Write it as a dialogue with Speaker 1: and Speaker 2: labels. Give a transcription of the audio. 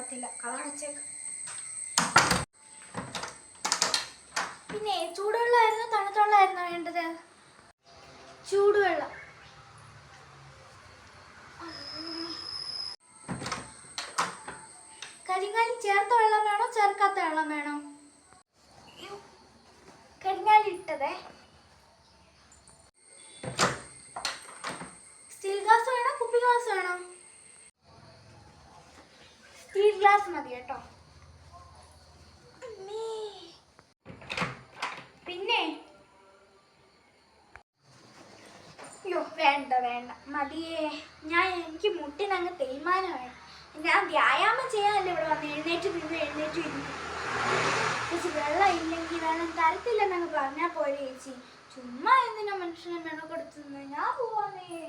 Speaker 1: കൊള്ളത്തില്ല. കളർ വെച്ചേക്ക്. പിന്നെ ചൂടുവെള്ളമായിരുന്നോ തണുത്ത വെള്ളമായിരുന്നോ വേണ്ടത്? ചൂടുവെള്ളം. കരിങ്ങാലി ചേർത്ത വെള്ളം വേണോ ചേർക്കാത്ത വെള്ളം വേണോ? കരിങ്ങാലി ഇട്ടതേ. സ്റ്റീൽ ഗ്ലാസ് വേണോ കുപ്പി ഗ്ലാസ് വേണോ? സ്റ്റീൽ ഗ്ലാസ് മതി കേട്ടോ. പിന്നെ അയ്യോ വേണ്ട വേണ്ട മതിയേ. എനിക്ക് മുട്ടിനങ്ങ് തേയ്മാനമായി. ഞാൻ വ്യായാമം ചെയ്യാനല്ലേ ഇവിടെ വന്ന് എഴുന്നേറ്റ് ഇരുന്നു. ചേച്ചി വെള്ളം ഇല്ലെങ്കിൽ വെള്ളം തരത്തില്ലെന്നങ്ങ് പറഞ്ഞാൽ പോരെ ചേച്ചി. ചുമ്മാ എന്തിനാ മനുഷ്യനെ മെനക്കെടുത്തുന്നത്? ഞാൻ പോവാന്നേ.